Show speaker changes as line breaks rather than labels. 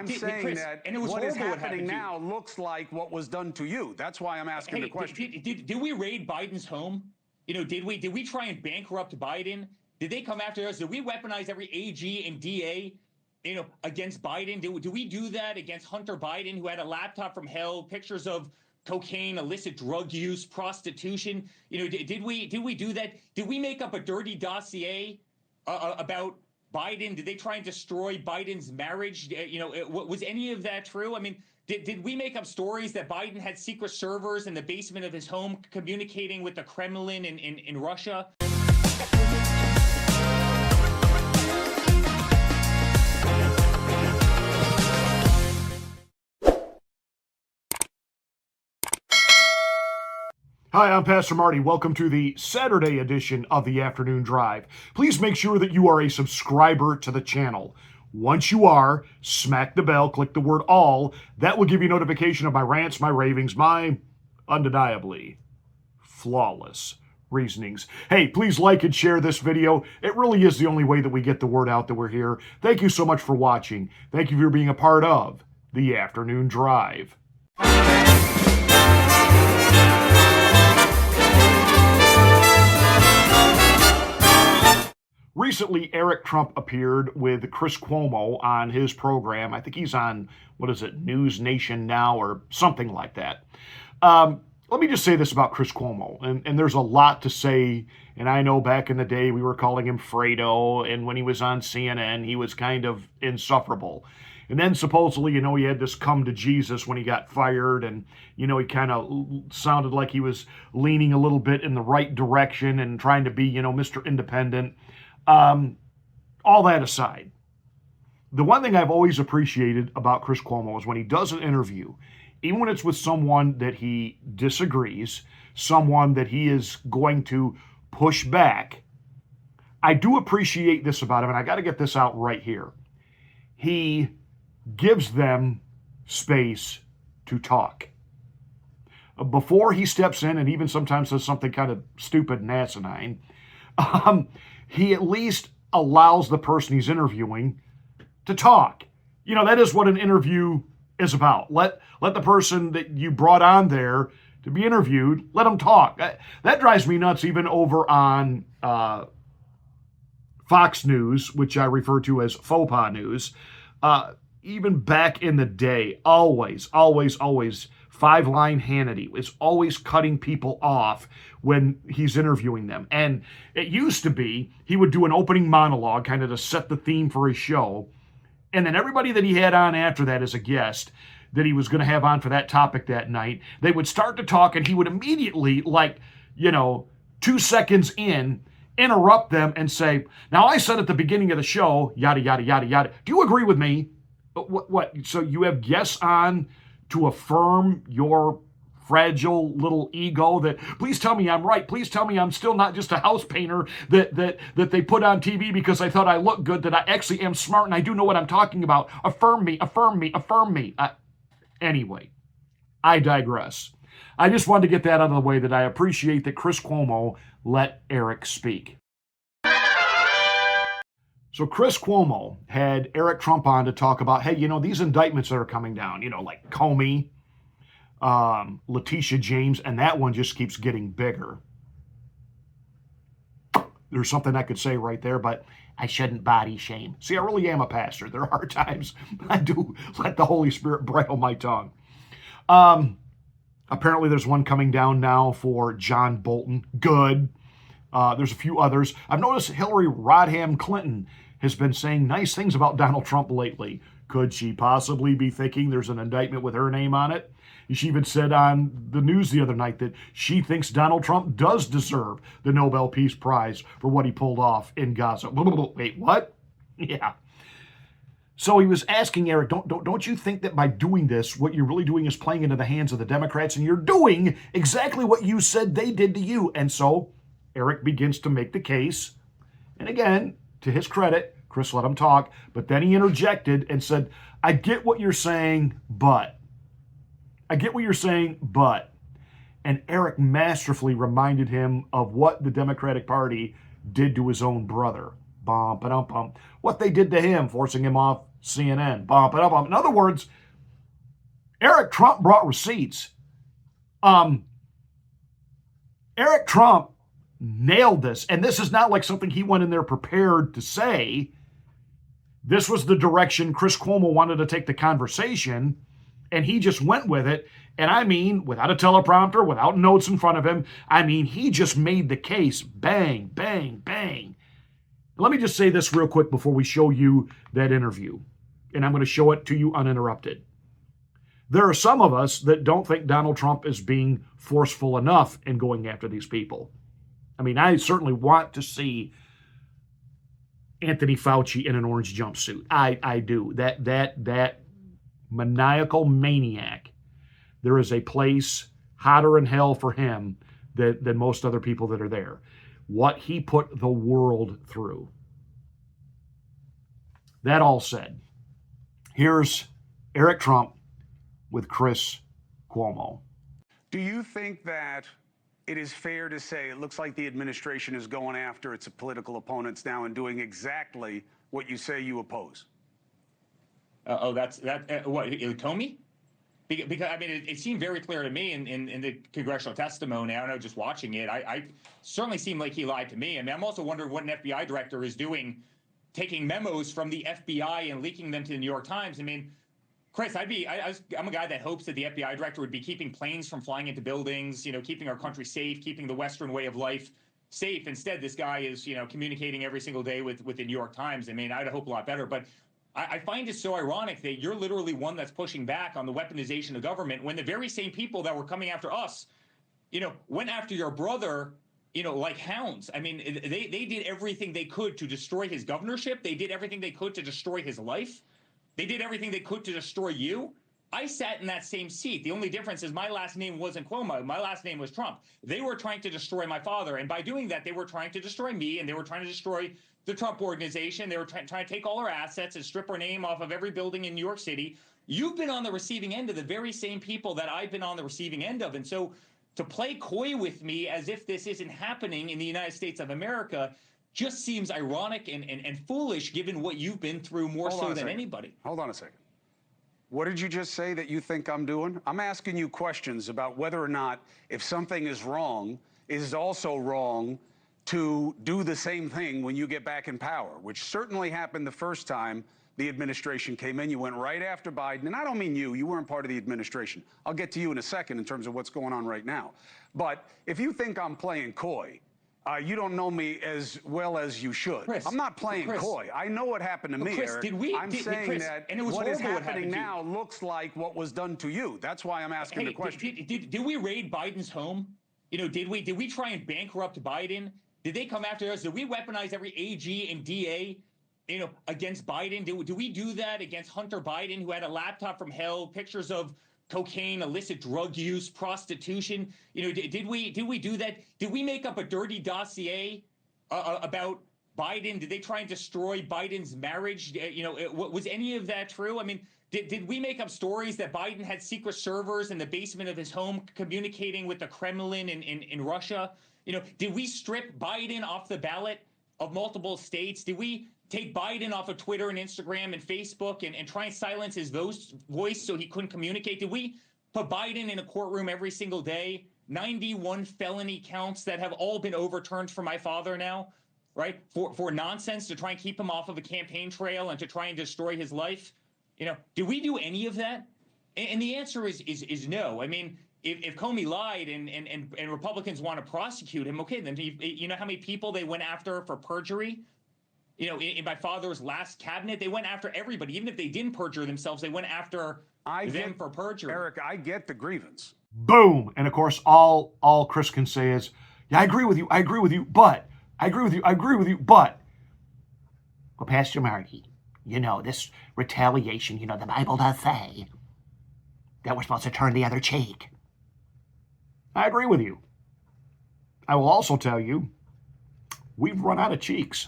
I'm saying
Chris,
that
and it was
what is
horrible what
happening
happened to you.
now looks like what was done to you. That's why I'm asking the question.
Did we raid Biden's home? Did we try and bankrupt Biden? Did they come after us? Did we weaponize every AG and DA, against Biden? Did we do that against Hunter Biden, who had a laptop from hell, pictures of cocaine, illicit drug use, prostitution? Did we do that? Did we make up a dirty dossier about Biden? Did they try and destroy Biden's marriage? Was any of that true? I mean, did we make up stories that Biden had secret servers in the basement of his home communicating with the Kremlin in Russia?
Hi, I'm Pastor Marty. Welcome to the Saturday edition of the Afternoon Drive. Please make sure that you are a subscriber to the channel. Once you are, smack the bell, click the word all. That will give you notification of my rants, my ravings, my undeniably flawless reasonings. Hey, please like and share this video. It really is the only way that we get the word out that we're here. Thank you so much for watching. Thank you for being a part of the Afternoon Drive. Recently, Eric Trump appeared with Chris Cuomo on his program. I think he's on, News Nation Now or something like that. Let me just say this about Chris Cuomo, and there's a lot to say, and I know back in the day we were calling him Fredo, and when he was on CNN, he was kind of insufferable. And then supposedly, he had this come to Jesus when he got fired, and, he kind of sounded like he was leaning a little bit in the right direction and trying to be, Mr. Independent. All that aside, the one thing I've always appreciated about Chris Cuomo is when he does an interview, even when it's with someone that he disagrees, someone that he is going to push back, I do appreciate this about him, and I got to get this out right here. He gives them space to talk. Before he steps in and even sometimes says something kind of stupid and asinine, he at least allows the person he's interviewing to talk. That is what an interview is about. Let the person that you brought on there to be interviewed, let them talk. That drives me nuts even over on Fox News, which I refer to as faux pas news. Even back in the day, always, five-line Hannity is always cutting people off when he's interviewing them. And it used to be he would do an opening monologue kind of to set the theme for his show. And then everybody that he had on after that as a guest that he was going to have on for that topic that night, they would start to talk and he would immediately, 2 seconds in, interrupt them and say, now I said at the beginning of the show, yada, yada, yada, yada. Do you agree with me? What? So you have guests on to affirm your fragile little ego that, please tell me I'm right. Please tell me I'm still not just a house painter that they put on TV because I thought I looked good, that I actually am smart and I do know what I'm talking about. Affirm me, affirm me, affirm me. Anyway, I digress. I just wanted to get that out of the way, that I appreciate that Chris Cuomo let Eric speak. So Chris Cuomo had Eric Trump on to talk about, hey, these indictments that are coming down, like Comey, Letitia James, and that one just keeps getting bigger. There's something I could say right there, but I shouldn't body shame. See, I really am a pastor. There are times I do let the Holy Spirit bridle my tongue. Apparently there's one coming down now for John Bolton. Good. There's a few others. I've noticed Hillary Rodham Clinton has been saying nice things about Donald Trump lately. Could she possibly be thinking there's an indictment with her name on it? She even said on the news the other night that she thinks Donald Trump does deserve the Nobel Peace Prize for what he pulled off in Gaza. Wait, what? Yeah. So he was asking Eric, don't you think that by doing this, what you're really doing is playing into the hands of the Democrats, and you're doing exactly what you said they did to you? And so Eric begins to make the case. And again, to his credit, Chris let him talk, but then he interjected and said, I get what you're saying, but. I get what you're saying, but. And Eric masterfully reminded him of what the Democratic Party did to his own brother. Bum, ba-dum, bum. What they did to him, forcing him off CNN, bump it up. In other words, Eric Trump brought receipts. Eric Trump nailed this, and this is not like something he went in there prepared to say. This was the direction Chris Cuomo wanted to take the conversation, and he just went with it. And I mean, without a teleprompter, without notes in front of him, I mean, he just made the case. Bang, bang, bang. Let me just say this real quick before we show you that interview, and I'm going to show it to you uninterrupted. There are some of us that don't think Donald Trump is being forceful enough in going after these people. I mean, I certainly want to see Anthony Fauci in an orange jumpsuit. I do. That maniacal maniac. There is a place hotter in hell for him than most other people that are there. What he put the world through. That all said, here's Eric Trump with Chris Cuomo.
Do you think that it is fair to say it looks like the administration is going after its political opponents now and doing exactly what you say you oppose?
What, Comey? Because I mean, it seemed very clear to me in the congressional testimony. I don't know, just watching it, I certainly seemed like he lied to me. I mean, I'm also wondering what an FBI director is doing, taking memos from the FBI and leaking them to the New York Times. I mean, Chris, I'm a guy that hopes that the FBI director would be keeping planes from flying into buildings, keeping our country safe, keeping the Western way of life safe. Instead, this guy is, communicating every single day with the New York Times. I mean, I'd hope a lot better, but I find it so ironic that you're literally one that's pushing back on the weaponization of government when the very same people that were coming after us, went after your brother, like hounds. I mean, they did everything they could to destroy his governorship. They did everything they could to destroy his life. They did everything they could to destroy you. I sat in that same seat. The only difference is my last name wasn't Cuomo. My last name was Trump. They were trying to destroy my father. And by doing that, they were trying to destroy me, and they were trying to destroy the Trump organization. They were trying to take all our assets and strip our name off of every building in New York City. You've been on the receiving end of the very same people that I've been on the receiving end of. And so to play coy with me as if this isn't happening in the United States of America just seems ironic and foolish given what you've been through more so than anybody.
Hold on a second. What did you just say that you think I'm doing? I'm asking you questions about whether or not if something is wrong, it is also wrong to do the same thing when you get back in power, which certainly happened the first time the administration came in. You went right after Biden, and I don't mean you weren't part of the administration. I'll get to you in a second in terms of what's going on right now. But if you think I'm playing coy, you don't know me as well as you should.
Chris,
I'm not playing coy. I know what happened to me,
Chris,
Eric. I'm saying that
and it was
what is
horrible
happening now looks like what was done to you. That's why I'm asking the question.
Did we raid Biden's home? Did we try and bankrupt Biden? Did they come after us? Did we weaponize every AG and DA, against Biden? Did we do that against Hunter Biden, who had a laptop from hell, pictures of cocaine, illicit drug use, prostitution? Did we do that? Did we make up a dirty dossier about Biden? Did they try and destroy Biden's marriage? Was any of that true? I mean, did we make up stories that Biden had secret servers in the basement of his home communicating with the Kremlin in Russia? Did we strip Biden off the ballot of multiple states? Did we take Biden off of Twitter and Instagram and Facebook and try and silence his voice so he couldn't communicate? Did we put Biden in a courtroom every single day? 91 felony counts that have all been overturned for my father now, right? For nonsense, to try and keep him off of a campaign trail and to try and destroy his life? Did we do any of that? And the answer is no. I mean, if Comey lied and Republicans want to prosecute him, okay, then you know how many people they went after for perjury? In my father's last cabinet, they went after everybody. Even if they didn't perjure themselves, they went after them for perjury.
Eric, I get the grievance.
Boom. And of course, all Chris can say is, yeah, I agree with you, but I agree with you, but. Well, Pastor Marty, this retaliation, the Bible does say that we're supposed to turn the other cheek. I agree with you. I will also tell you, we've run out of cheeks.